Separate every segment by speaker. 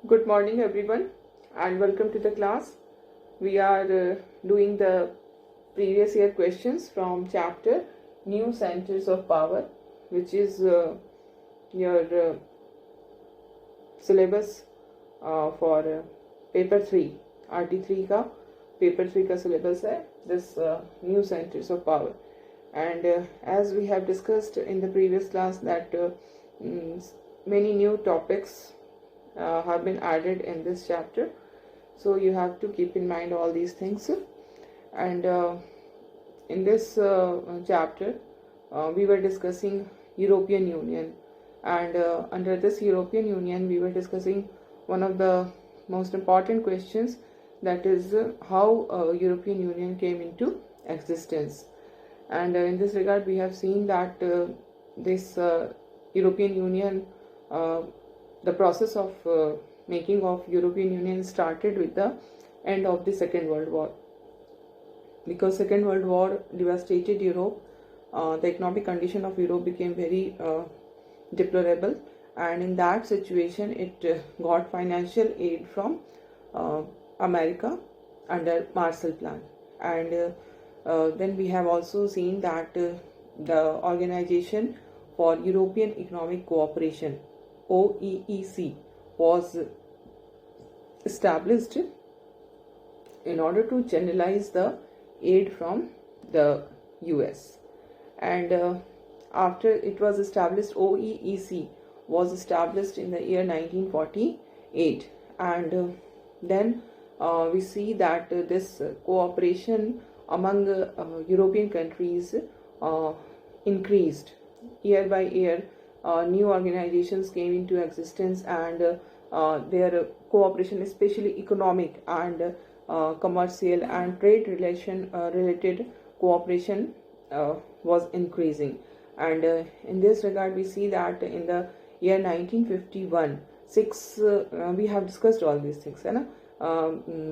Speaker 1: Good morning, everyone, and welcome to the class. We are doing the previous year questions from chapter New Centers of Power, which is your syllabus for paper 3, RT3 का paper 3 का syllabus है this New Centers of Power. And as we have discussed in the previous class that many new topics have been added in this chapter, so you have to keep in mind all these things. And in this chapter we were discussing European Union, and under this European Union we were discussing one of the most important questions, that is how European Union came into existence. And in this regard we have seen that this European Union, the process of making of European Union started with the end of the Second World War. Because Second World War devastated Europe, the economic condition of Europe became very deplorable, and in that situation it got financial aid from America under Marshall Plan. And then we have also seen that the Organization for European Economic Cooperation, OEEC, was established in order to channelize the aid from the US. And after it was established, OEEC was established in the year 1948, and then we see that this cooperation among European countries increased year by year. New organizations came into existence, and their cooperation, especially economic and commercial and trade relation related cooperation, was increasing. And in this regard we see that in the year 1951 we have discussed all these things, है ना?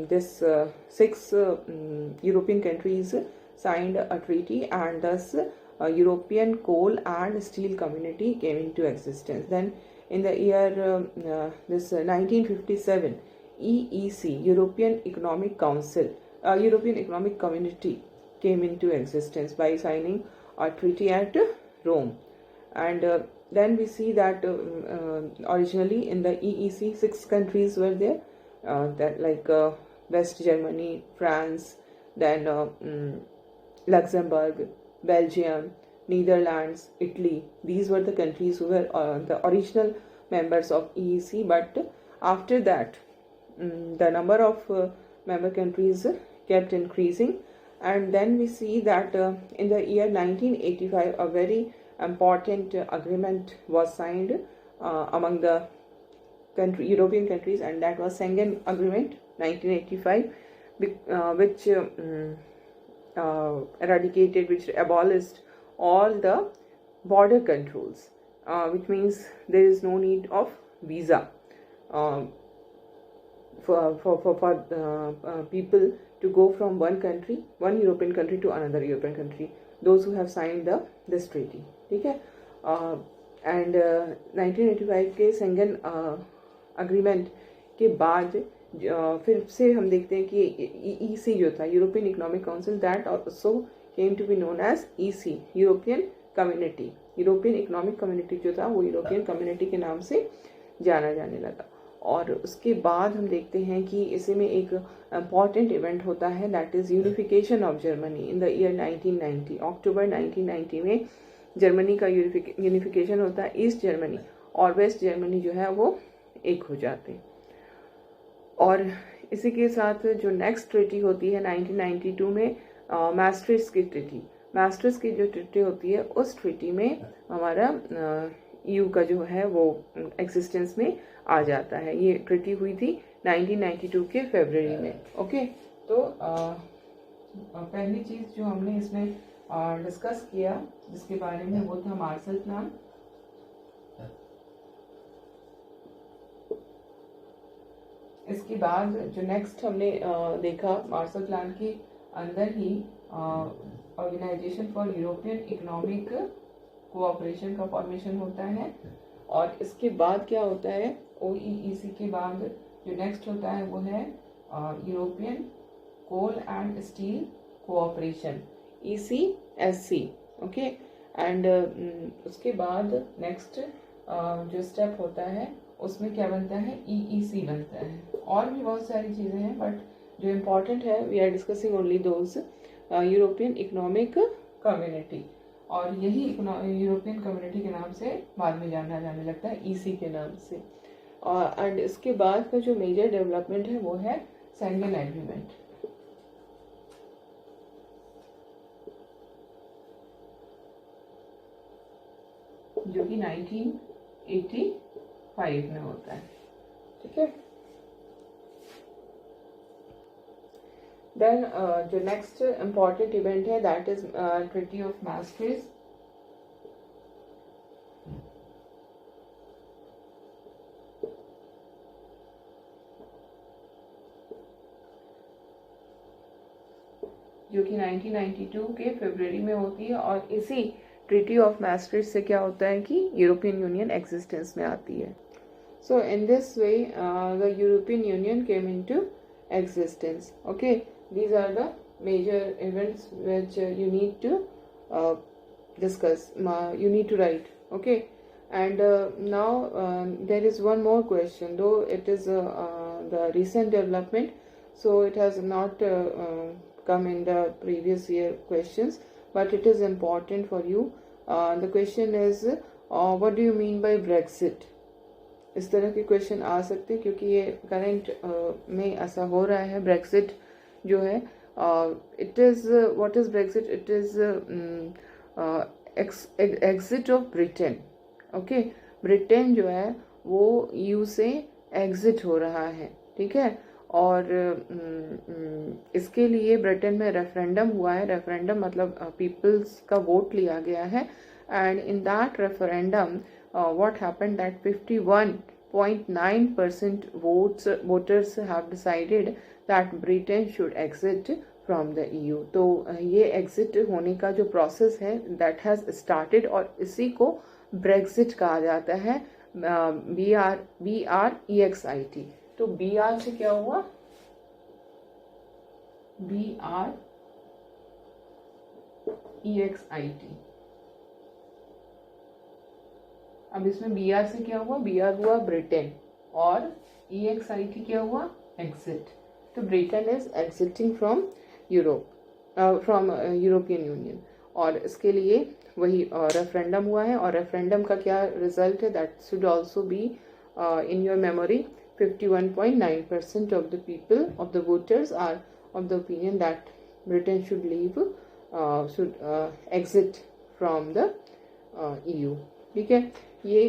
Speaker 1: This six European countries signed a treaty, and thus European Coal and Steel Community came into existence. Then in the year 1957, EEC, European Economic Council, European Economic Community came into existence by signing a treaty at Rome. And then we see that originally in the EEC 6 countries were there, that like West Germany, France, then Luxembourg, Belgium, Netherlands, Italy. These were the countries who were the original members of EEC. But after that the number of member countries kept increasing, and then we see that in the year 1985 a very important agreement was signed among the European countries, and that was Schengen Agreement 1985, which eradicated, which abolished all the border controls, which means there is no need of visa for people to go from one European country to another European country, those who have signed this treaty. ठीक है? And 1985 के सेंगन agreement के बाद फिर से हम देखते हैं कि EEC जो था, European Economic Council, that also came to be known as EC, European Community. European Economic Community जो था वो यूरोपियन कम्युनिटी के नाम से जाना जाने लगा. और उसके बाद हम देखते हैं कि इसी में एक इम्पॉर्टेंट इवेंट होता है, that is unification of Germany in the year 1990. अक्टूबर 1990 में जर्मनी का यूनिफिकेशन होता है. ईस्ट जर्मनी और वेस्ट जर्मनी जो है वो एक हो जाते हैं. और इसी के साथ जो नेक्स्ट ट्रीटी होती है 1992 में, maastricht की ट्रीटी. maastricht की जो ट्रीटी होती है, उस ट्रीटी में हमारा EU का जो है वो एग्जिस्टेंस में आ जाता है. ये ट्रीटी हुई थी 1992 के फरवरी में. ओके, तो पहली चीज़ जो हमने इसमें डिस्कस किया जिसके बारे में, वो था मार्शल प्लान. इसके बाद जो नेक्स्ट हमने देखा, मार्शल प्लान के अंदर ही organisation for European economic cooperation का फॉर्मेशन होता है. और इसके बाद क्या होता है, OEEC के बाद जो नेक्स्ट होता है वो है European Coal and Steel Cooperation, ECSC, okay. And उसके बाद नेक्स्ट जो स्टेप होता है उसमें क्या बनता है, EEC बनता है। और भी बहुत सारी चीज़ें हैं बट जो इम्पोर्टेंट है we are discussing only those, European Economic Community, और यही यूरोपियन कम्युनिटी के नाम से बाद में जाना जाने लगता है, EC के नाम से। और एंड इसके बाद का जो मेजर डेवलपमेंट है वो है शेंगन एग्रीमेंट, जो कि 1985 में होता है, ठीक है। देन जो नेक्स्ट इम्पॉर्टेंट इवेंट है that is treaty of maastricht, जो कि 1992 के फरवरी में होती है। और इसी ट्रीटी ऑफ maastricht से क्या होता है कि यूरोपियन यूनियन एग्जिस्टेंस में आती है। So in this way the European union came into existence, okay। These are the major events which you need to discuss, you need to write, okay। And now there is one more question, though it is the recent development, so it has not come in the previous year questions, but it is important for you. The question is what do you mean by Brexit? इस तरह के question आ सकते हैं क्योंकि ये current में ऐसा हो रहा है। ब्रेक्सिट जो है, it is what is Brexit, it is exit of Britain, okay. Britain जो है वो EU से एग्जिट हो रहा है, ठीक है। और इसके लिए ब्रिटेन में रेफरेंडम हुआ है। रेफरेंडम मतलब पीपल्स का वोट लिया गया है, and in that referendum what happened that 51.9% voters have decided that Britain should exit from the EU। तो ये exit होने का जो process है that has started, और इसी को Brexit कहा जाता है, BREXIT। तो BR से क्या हुआ, BREXIT। अब इसमें BR से क्या हुआ, BR हुआ ब्रिटेन, और EXIT क्या हुआ, एग्जिट। तो Britain is exiting from Europe, from European union, और इसके लिए वही रेफरेंडम हुआ है। और रेफरेंडम का क्या रिजल्ट है, that should also be in your memory. 51.9% of the people, of the voters are of the opinion that Britain should leave, should exit from the EU, ठीक है। ये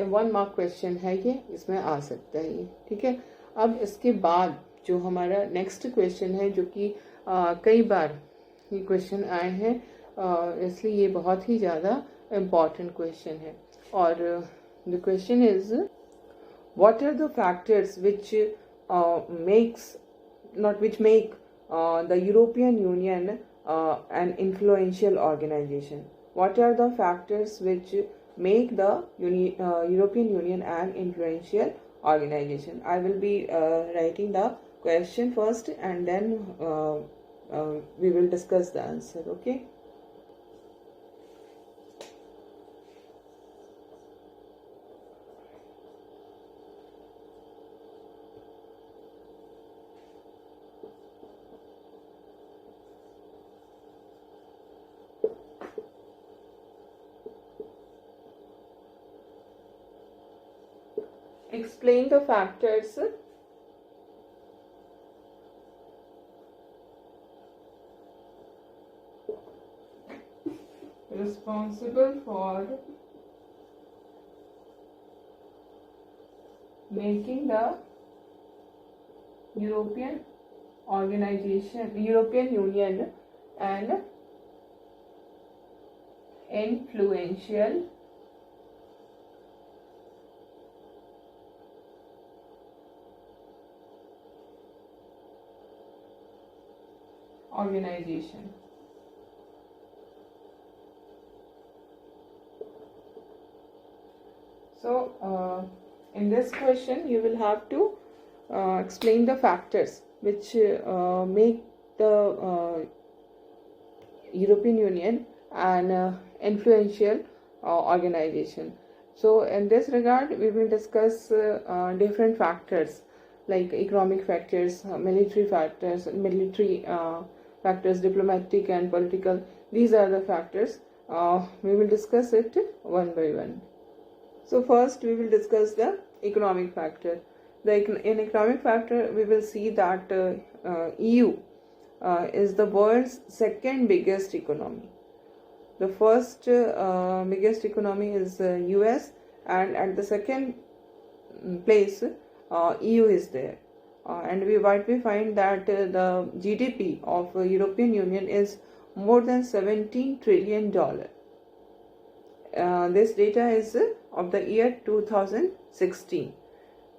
Speaker 1: 1 मार्क क्वेश्चन है, ये इसमें आ सकता है ये, ठीक है। अब इसके बाद जो हमारा नेक्स्ट क्वेश्चन है, जो कि कई बार ये क्वेश्चन आए हैं, इसलिए ये बहुत ही ज़्यादा इम्पॉर्टेंट क्वेश्चन है। और the question is what are the factors which make the European Union an influential organization? What are the factors which make the European Union an influential organization? I will be writing the question first, and then we will discuss the answer, okay? Explain the factors responsible for making the European Union an influential organization. So In this question, you will have to explain the factors which make the European Union an influential organization. So in this regard, we will discuss different factors like economic factors, military factors, diplomatic and political. These are the factors. We will discuss it one by one. So first we will discuss the economic factor. In economic factor, we will see that EU is the world's second biggest economy. The first biggest economy is US, and at the second place EU is there. And what we find that the GDP of European Union is more than $17 trillion. This data is of the year 2016,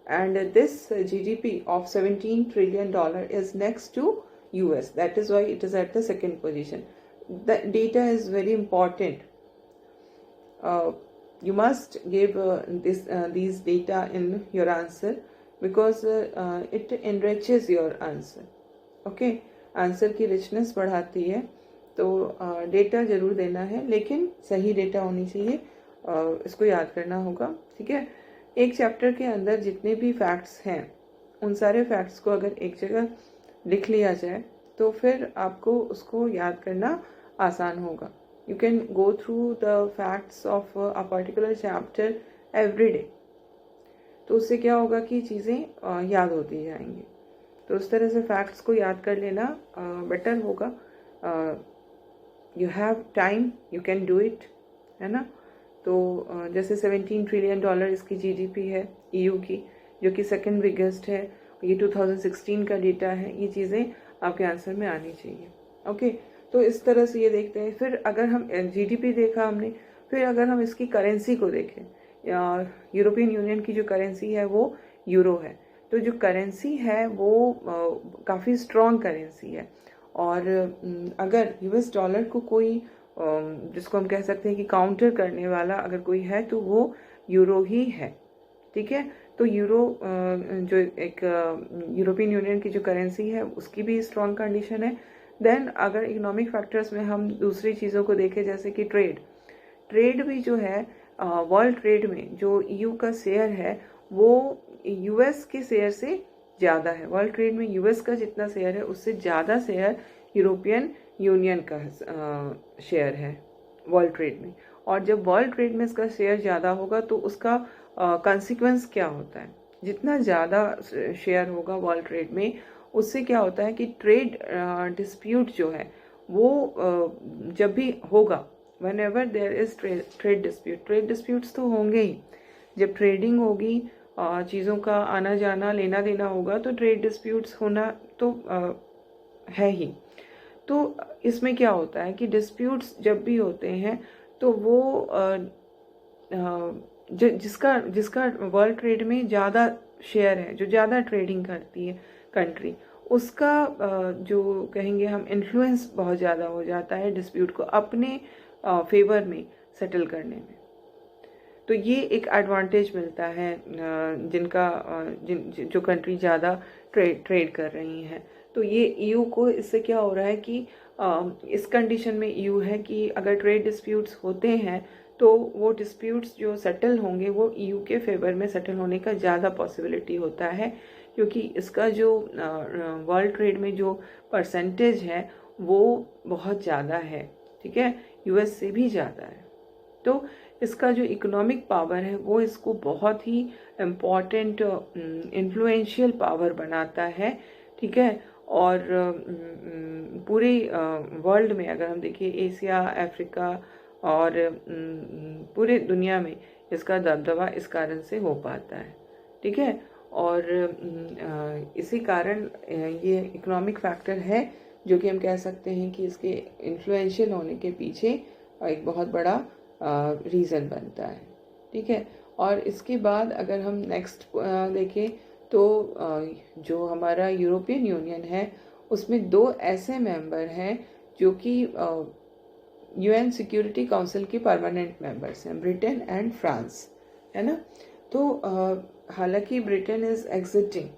Speaker 1: and this GDP of $17 trillion is next to US. That is why it is at the second position. The data is very important. You must give these data in your answer, because it enriches your answer. Okay, answer की richness बढ़ाती है. तो data ज़रूर देना है, लेकिन सही data होनी चाहिए. इसको याद करना होगा. ठीक है, एक चैप्टर के अंदर जितने भी फैक्ट्स हैं, उन सारे फैक्ट्स को अगर एक जगह लिख लिया जाए तो फिर आपको उसको याद करना आसान होगा. You can go through the facts of a particular chapter every day. तो उससे क्या होगा कि चीज़ें याद होती जाएंगी. तो उस तरह से फैक्ट्स को याद कर लेना बेटर होगा. You have time, you can do it, है ना. तो जैसे $17 ट्रिलियन इसकी जीडीपी है ईयू की, जो कि सेकंड बिगेस्ट है. ये 2016 का डेटा है. ये चीज़ें आपके आंसर में आनी चाहिए. ओके, तो इस तरह से ये देखते हैं. फिर अगर हम जीडीपी देखा हमने, फिर अगर हम इसकी करेंसी को देखें, यूरोपियन यूनियन की जो करेंसी है वो यूरो है. तो जो करेंसी है वो काफ़ी स्ट्रॉन्ग करेंसी है. और अगर यूएस डॉलर को कोई जिसको हम कह सकते हैं कि काउंटर करने वाला अगर कोई है तो वो यूरो ही है. ठीक है, तो यूरो जो एक यूरोपियन यूनियन की जो करेंसी है उसकी भी स्ट्रॉन्ग कंडीशन है. देन अगर इकोनॉमिक फैक्टर्स में हम दूसरी चीज़ों को देखें, जैसे कि ट्रेड भी जो है, वर्ल्ड ट्रेड में जो ईयू का शेयर है वो यूएस के शेयर से ज़्यादा है. वर्ल्ड ट्रेड में यूएस का जितना शेयर है उससे ज़्यादा शेयर यूरोपियन यूनियन का शेयर है वर्ल्ड ट्रेड में. और जब वर्ल्ड ट्रेड में इसका शेयर ज़्यादा होगा तो उसका कंसिक्वेंस क्या होता है, जितना ज़्यादा शेयर होगा वर्ल्ड ट्रेड में, उससे क्या होता है कि ट्रेड डिस्प्यूट जो है वो जब भी होगा, whenever there is trade disputes तो होंगे ही. जब ट्रेडिंग होगी, चीज़ों का आना जाना लेना देना होगा, तो ट्रेड डिस्प्यूट्स होना तो है ही. तो इसमें क्या होता है कि डिस्प्यूट्स जब भी होते हैं तो वो जिसका वर्ल्ड ट्रेड में ज़्यादा शेयर है, जो ज़्यादा ट्रेडिंग करती है कंट्री, उसका जो कहेंगे हम इन्फ्लुएंस बहुत ज़्यादा हो जाता है डिस्प्यूट को अपने फेवर में सेटल करने में. तो ये एक एडवांटेज मिलता है जो कंट्री ज़्यादा ट्रेड कर रही हैं. तो ये ईयू को इससे क्या हो रहा है कि इस कंडीशन में ईयू है कि अगर ट्रेड डिस्प्यूट्स होते हैं तो वो डिस्प्यूट्स जो सेटल होंगे वो ईयू के फेवर में सेटल होने का ज़्यादा पॉसिबिलिटी होता है, क्योंकि इसका जो वर्ल्ड ट्रेड में जो परसेंटेज है वो बहुत ज़्यादा है. ठीक है, यूएस से भी ज़्यादा है. तो इसका जो इकोनॉमिक पावर है वो इसको बहुत ही इम्पॉर्टेंट इन्फ्लुएंशियल पावर बनाता है. ठीक है, और पूरे वर्ल्ड में अगर हम देखिए, एशिया, अफ्रीका और पूरे दुनिया में इसका दबदबा इस कारण से हो पाता है. ठीक है, और इसी कारण ये इकोनॉमिक फैक्टर है जो कि हम कह सकते हैं कि इसके इन्फ्लुएंशियल होने के पीछे एक बहुत बड़ा रीज़न बनता है. ठीक है, और इसके बाद अगर हम नेक्स्ट देखें तो जो हमारा यूरोपियन यूनियन है उसमें 2 ऐसे मेंबर हैं जो कि यूएन सिक्योरिटी काउंसिल के परमानेंट मेंबर्स हैं, ब्रिटेन एंड फ्रांस, है ना. तो हालांकि Britain is exiting,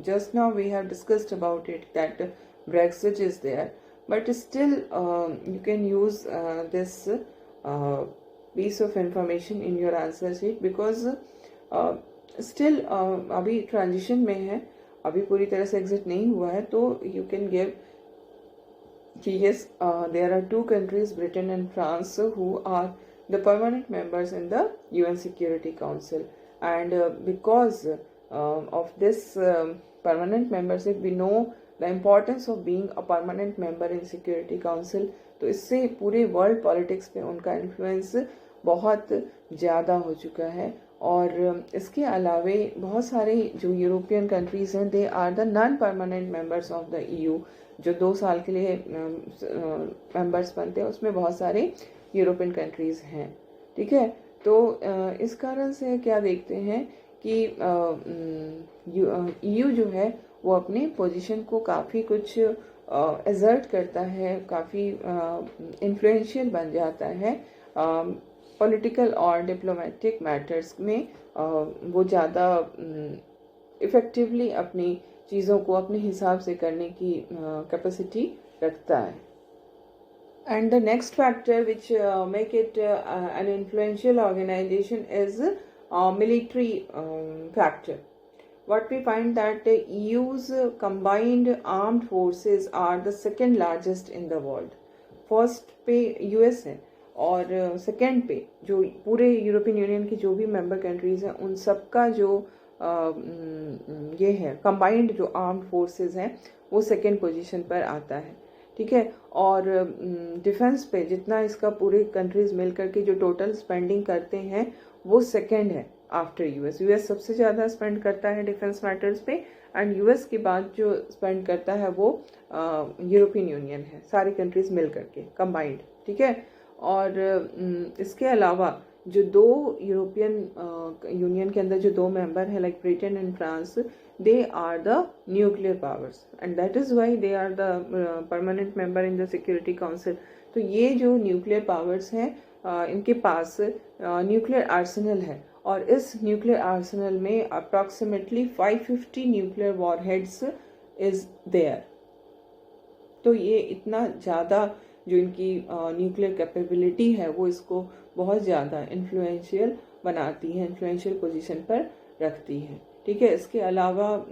Speaker 1: just now we have discussed about it that Brexit is there, but still you can use this piece of information in your answer sheet because still अभी transition में है, अभी पूरी तरह से exit नहीं हुआ है, तो you can give कि yes, there are two countries, Britain and France, who are the permanent members in the UN Security Council, and because of this permanent membership, we know the importance of being a permanent member in Security Council. तो इससे पूरे world politics पे उनका influence बहुत ज़्यादा हो चुका है. और इसके अलावे बहुत सारे जो यूरोपियन कंट्रीज़ हैं, they are the non permanent members of the EU, जो 2 साल के लिए मेंबर्स बनते हैं, उसमें बहुत सारे यूरोपियन कंट्रीज़ हैं. ठीक है, तो इस कारण से क्या देखते हैं कि EU जो है वो अपनी पोजीशन को काफ़ी कुछ एजर्ट करता है, काफ़ी इन्फ्लुएंशियल बन जाता है पॉलिटिकल और डिप्लोमेटिक मैटर्स में. वो ज़्यादा इफ़ेक्टिवली अपनी चीज़ों को अपने हिसाब से करने की कैपेसिटी रखता है. And the next factor which make it an influential organization is military factor. What we find that EU's combined armed forces are the second largest in the world. First पे US है और second पे जो पूरे European union की जो भी member countries हैं उन सबका जो ये है कंबाइंड जो आर्म्ड फोर्सेस हैं वो सेकेंड पोजीशन पर आता है. ठीक है, और डिफेंस पे जितना इसका पूरे कंट्रीज मिल करके जो टोटल स्पेंडिंग करते हैं वो सेकेंड है आफ्टर यूएस. यूएस सबसे ज़्यादा स्पेंड करता है डिफेंस मैटर्स पे, एंड यूएस के बाद जो स्पेंड करता है वो यूरोपियन यूनियन है, सारी कंट्रीज मिल करके कंबाइंड. ठीक है, और इसके अलावा जो 2 यूरोपियन यूनियन के अंदर जो 2 मेंबर हैं like Britain and France, they are the nuclear powers and that is why they are the permanent member in the security council. तो ये जो न्यूक्लियर पावर्स हैं इनके पास न्यूक्लियर आर्सेनल है, और इस न्यूक्लियर आर्सेनल में approximately 550 nuclear warheads is there. तो ये इतना ज़्यादा जो इनकी न्यूक्लियर कैपेबिलिटी है वो इसको बहुत ज़्यादा इन्फ्लुएंशियल बनाती है, इन्फ्लुएंशियल पोजीशन पर रखती है. ठीक है, इसके अलावा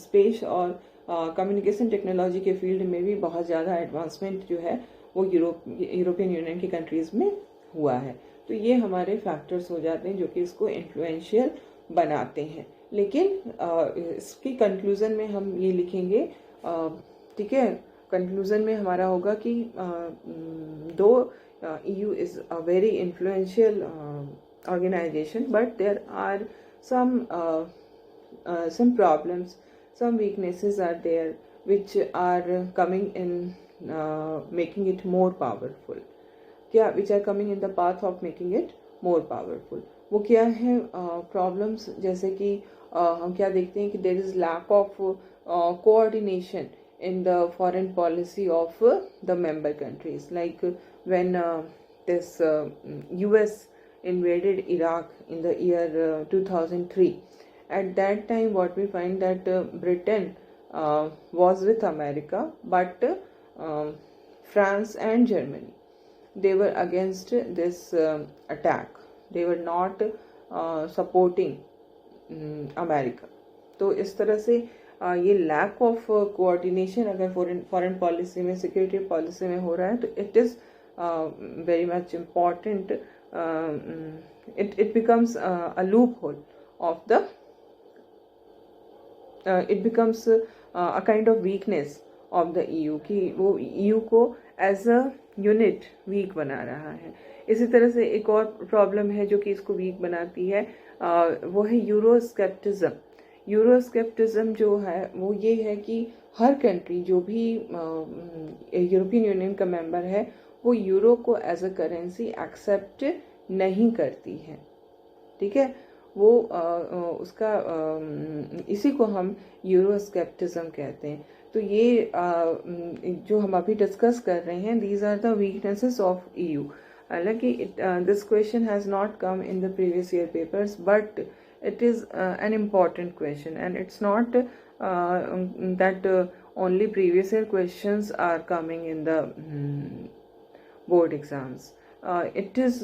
Speaker 1: स्पेस और कम्युनिकेशन टेक्नोलॉजी के फील्ड में भी बहुत ज़्यादा एडवांसमेंट जो है वो यूरोपियन यूनियन की कंट्रीज़ में हुआ है. तो ये हमारे फैक्टर्स हो जाते हैं जो कि इसको इन्फ्लुएंशियल बनाते हैं. लेकिन इसकी कंक्लूज़न में हम ये लिखेंगे, ठीक है, कंक्लूज़न में हमारा होगा कि दो EU is a very influential organization, but there are some problems, some weaknesses are there which are coming in making it more powerful. क्या which are coming in the path of making it more powerful. वो क्या है problems, जैसे कि हम क्या देखते हैं कि there is lack of coordination in the foreign policy of the member countries, like when this US invaded Iraq in the year 2003. At that time what we find that Britain was with America, but France and Germany, they were against this attack. They were not supporting America. तो इस तरह से ये lack of coordination अगर foreign policy में, security policy में हो रहा है, तो it is very much important. It becomes a loophole of the it becomes a kind of weakness of the EU कि वो EU को as a unit weak बना रहा है. इसी तरह से एक और प्रॉब्लम है जो कि इसको वीक बनाती है, वो है यूरोस्केप्टिज्म. यूरोस्केप्टिज्म जो है वो ये है कि हर कंट्री जो भी यूरोपियन यूनियन का मेंबर है वो यूरो को एज अ करेंसी एक्सेप्ट नहीं करती है. ठीक है, वो उसका इसी को हम यूरोस्केप्टिज्म कहते हैं. तो ये जो हम अभी डिस्कस कर रहे हैं, these are the weaknesses of EU. हालांकि this question has not come in the previous year papers, but it is an important question, and it's not that only previous year questions are coming in the board exams. It is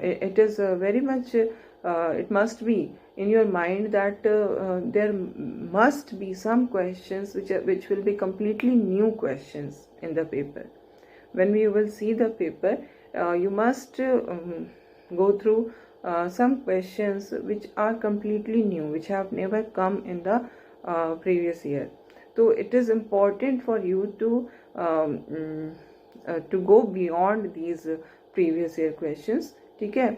Speaker 1: it is very much it must be in your mind that there must be some questions which will be completely new questions in the paper. When we will see the paper, you must go through some questions which are completely new, which have never come in the previous year. So it is important for you to go beyond these previous year questions. ठीक है,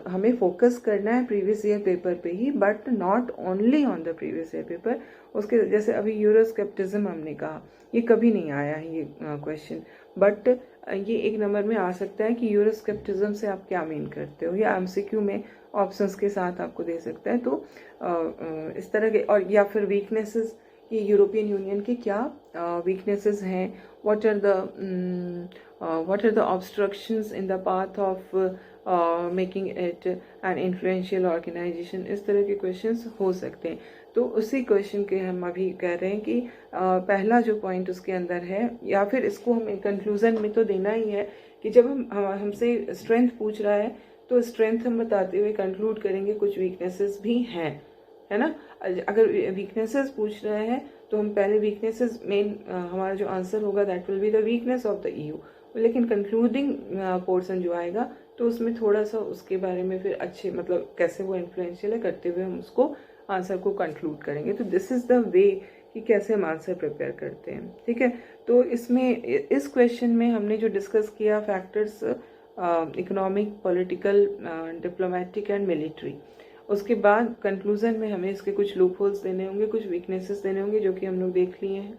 Speaker 1: हमें focus करना है previous year paper पे ही, but not only on the previous year paper. उसके जैसे अभी यूरोस्केप्टिज्म हमने कहा, ये कभी नहीं आया है ये क्वेश्चन, बट ये एक नंबर में आ सकता है कि यूरोस्केप्टिज्म से आप क्या मीन करते हो, या एमसीक्यू में ऑप्शंस के साथ आपको दे सकता है. तो इस तरह के, और या फिर वीकनेसेस, कि यूरोपियन यूनियन के क्या वीकनेसेस हैं, what are the obstructions in the path of making it an influential organization. इस तरह के क्वेश्चंस हो सकते हैं. तो उसी क्वेश्चन के हम अभी कह रहे हैं कि पहला जो पॉइंट उसके अंदर है, या फिर इसको हम कंक्लूजन में तो देना ही है कि जब हमसे स्ट्रेंथ पूछ रहा है तो स्ट्रेंथ हम बताते हुए कंक्लूड करेंगे कुछ वीकनेसेस भी हैं, है ना. अगर वीकनेसेस पूछ रहे हैं तो हम पहले वीकनेसेस, मेन हमारा जो आंसर होगा that will be the weakness of the EU. लेकिन कंक्लूडिंग पोर्शन जो आएगा तो उसमें थोड़ा सा उसके बारे में फिर अच्छे, मतलब कैसे वो इन्फ्लुएंशियल है करते हुए हम उसको आंसर को कंक्लूड करेंगे. तो दिस इज द वे कि कैसे हम आंसर प्रिपेयर करते हैं. ठीक है, तो इसमें इस क्वेश्चन में हमने जो डिस्कस किया factors, economic, political, diplomatic and military. उसके बाद कंक्लूजन में हमें इसके कुछ लूप होल्स देने होंगे, कुछ वीकनेसेस देने होंगे जो कि हम लोग देख लिए हैं.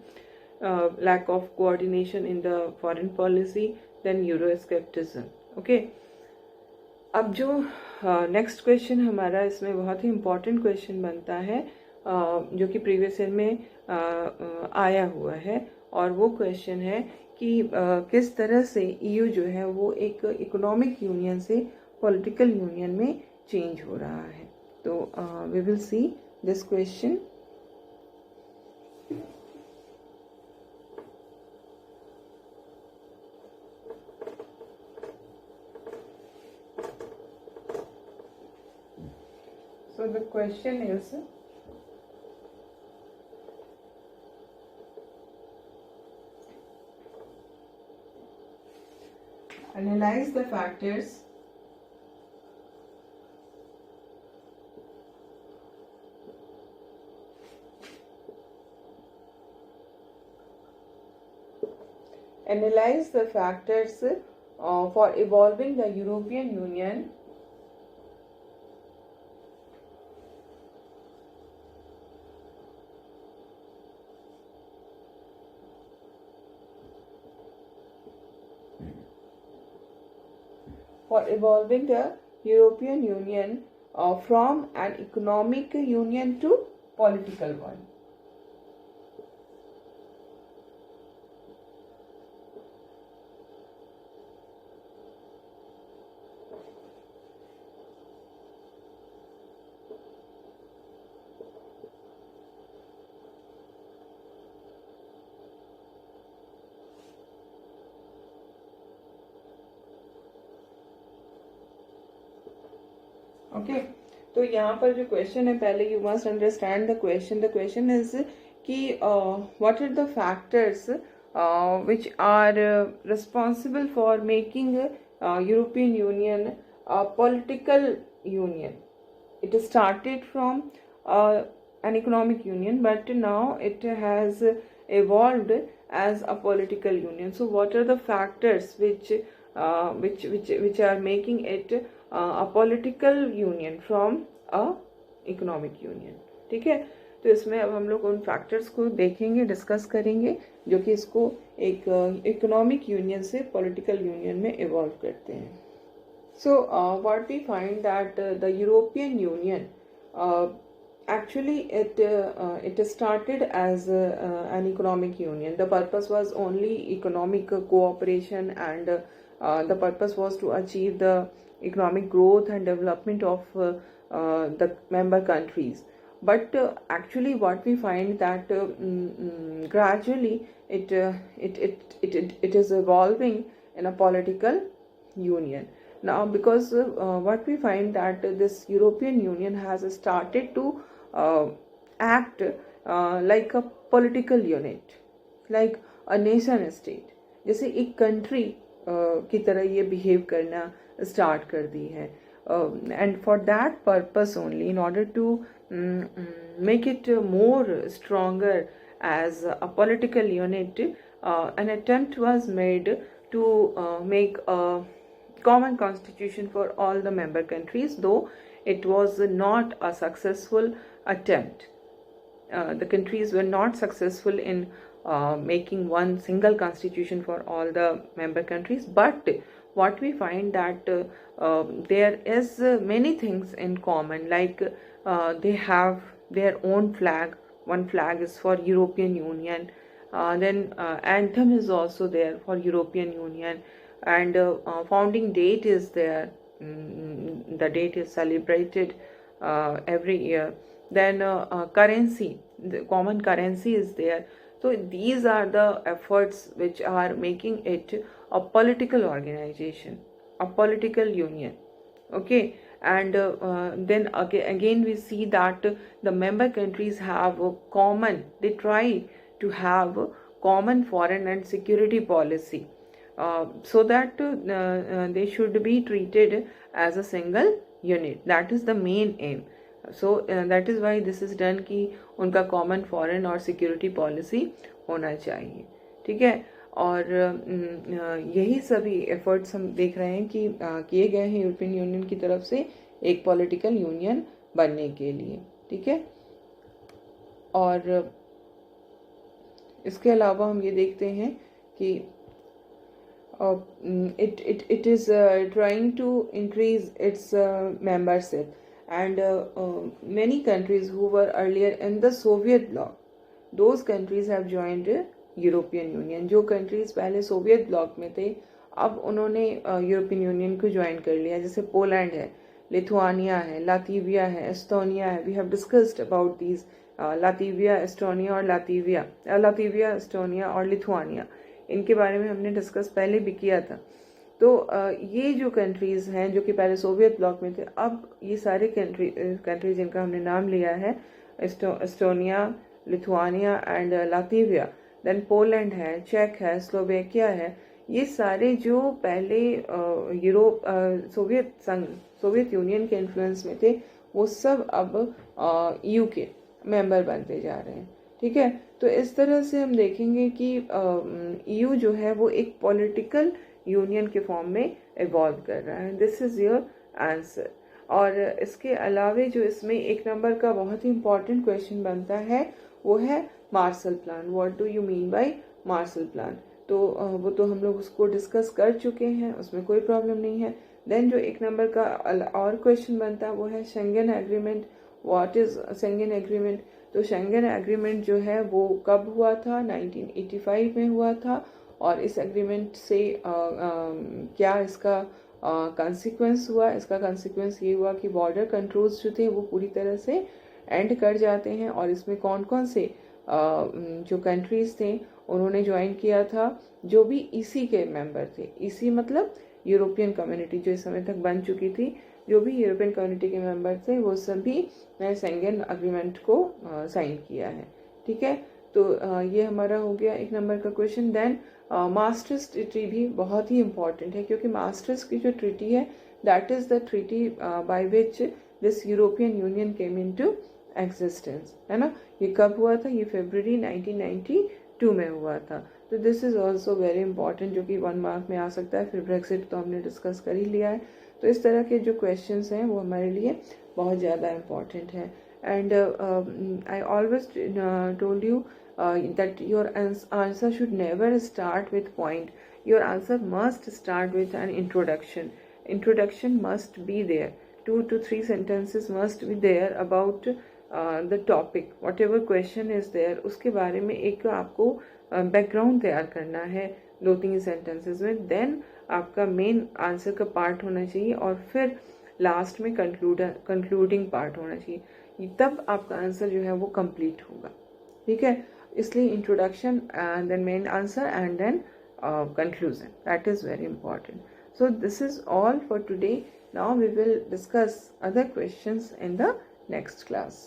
Speaker 1: Lack of coordination in the foreign policy, then Euroscepticism. Okay, अब जो नेक्स्ट क्वेश्चन हमारा इसमें बहुत ही इम्पॉर्टेंट क्वेश्चन बनता है, जो कि प्रीवियस ईयर में आया हुआ है, और वो क्वेश्चन है कि किस तरह से ईयू जो है वो एक इकोनॉमिक यूनियन से पॉलिटिकल यूनियन में चेंज हो रहा है. तो we will see this question. So the question is, analyze the factors for evolving the European Union from an economic union to political one. Okay, तो यहाँ पर जो क्वेश्चन है, पहले you must understand the question. The question is कि what are the factors which are responsible for making European Union a political union. It started from an economic union, but now it has evolved as a political union. So what are the factors which are making it a political union from a economic union? ठीक है, तो इसमें अब हम लोग उन factors को देखेंगे, डिस्कस करेंगे, जो कि इसको एक इकोनॉमिक यूनियन से पॉलिटिकल यूनियन में इवॉल्व करते हैं. So what we find that the European Union actually it started as an economic union. The purpose was only economic cooperation, and the purpose was to achieve the economic growth and development of the member countries. But actually what we find that gradually it is evolving in a political union now, because what we find that this European Union has started to act like a political unit, like a nation state, जैसे एक country की तरह ये behave करना start कर दी है. And for that purpose only, in order to make it more stronger as a political unit, an attempt was made to make a common constitution for all the member countries, though it was not a successful attempt. The countries were not successful in making one single constitution for all the member countries, but what we find that there is many things in common, like they have their own flag. One flag is for European Union, then anthem is also there for European Union, and founding date is there. The date is celebrated every year. Then currency, the common currency is there. So these are the efforts which are making it a political organization, a political union. Okay, and then again we see that the member countries have a common, they try to have a common foreign and security policy, so that they should be treated as a single unit. That is the main aim. So that is why this is done कि उनका common foreign और security policy होना चाहिए. ठीक है, और यही सभी एफर्ट्स हम देख रहे हैं कि किए गए हैं यूरोपियन यूनियन की तरफ से एक पॉलिटिकल यूनियन बनने के लिए. ठीक है, और इसके अलावा हम ये देखते हैं कि it is trying to increase its membership, and many countries who were earlier in the Soviet bloc, those countries have joined European union. जो कंट्रीज पहले सोवियत ब्लॉक में थे अब उन्होंने यूरोपियन यूनियन को ज्वाइन कर लिया, जैसे पोलैंड है, लिथुआनिया है, लातविया है, एस्टोनिया है. We have discussed about these, Latvia, Estonia और लातविया, एस्टोनिया और लिथुआनिया. इनके बारे में हमने डिस्कस पहले भी किया था. तो ये जो कंट्रीज़ हैं जो कि पहले सोवियत ब्लॉक में थे, अब ये सारे कंट्रीज जिनका हमने नाम लिया है, Estonia, Lithuania and Latvia, then Poland है, चेक है, स्लोवेकिया है, ये सारे जो पहले सोवियत यूनियन के इन्फ्लुएंस में थे, वो सब अब ईयू के मेंबर बनते जा रहे हैं. ठीक है, तो इस तरह से हम देखेंगे कि ईयू जो है वो एक पॉलिटिकल यूनियन के फॉर्म में इवॉल्व कर रहा है. This is your answer. और इसके अलावे जो इसमें एक नंबर का बहुत ही इंपॉर्टेंट क्वेश्चन बनता है वो है Marshall plan. What do you mean by Marshall plan? तो वो तो हम लोग उसको डिस्कस कर चुके हैं, उसमें कोई प्रॉब्लम नहीं है. देन जो एक नंबर का और क्वेश्चन बनता है वो है Schengen agreement. What is Schengen agreement? तो शेंगन एग्रीमेंट जो है वो कब हुआ था? 1985 में हुआ था. और इस एग्रीमेंट से क्या इसका कंसिक्वेंस हुआ? इसका कंसिक्वेंस ये हुआ कि बॉर्डर कंट्रोल्स जो थे वो पूरी तरह से एंड कर जाते हैं. और इसमें कौन कौन से जो कंट्रीज थे उन्होंने ज्वाइन किया था, जो भी ईसी के मेंबर थे. ईसी मतलब यूरोपियन कम्युनिटी जो इस समय तक बन चुकी थी, जो भी यूरोपियन कम्युनिटी के मेंबर थे वो सभी शेंगन एग्रीमेंट को साइन किया है. ठीक है, तो ये हमारा हो गया एक नंबर का क्वेश्चन. देन मास्टर्स ट्रीटी भी बहुत ही इम्पॉर्टेंट है, क्योंकि मास्टर्स की जो ट्रीटी है that is the treaty by which this European union came into existence. है ना, ये कब हुआ था? ये फरवरी 1992 में हुआ था. तो this is also very important, जो कि 1 मार्क में आ सकता है. फिर ब्रेक्सिट तो हमने डिस्कस कर ही लिया है. तो इस तरह के जो क्वेश्चंस हैं वो हमारे लिए बहुत ज़्यादा इम्पॉर्टेंट है. And I always told you that your answer should never start with point. Your answer must start with an introduction. Introduction must be there. 2 to 3 sentences must be there about the topic. Whatever question is there, उसके बारे में एक आपको background तैयार करना है. दो तीन सेंटेंसेस में, देन आपका मेन आंसर का पार्ट होना चाहिए और फिर लास्ट में कंक्लूडिंग पार्ट होना चाहिए, तब आपका आंसर जो है वो कंप्लीट होगा। ठीक है, इसलिए introduction and then main answer and then conclusion, that is very important. So this is all for today. Now we will discuss other questions in the next class.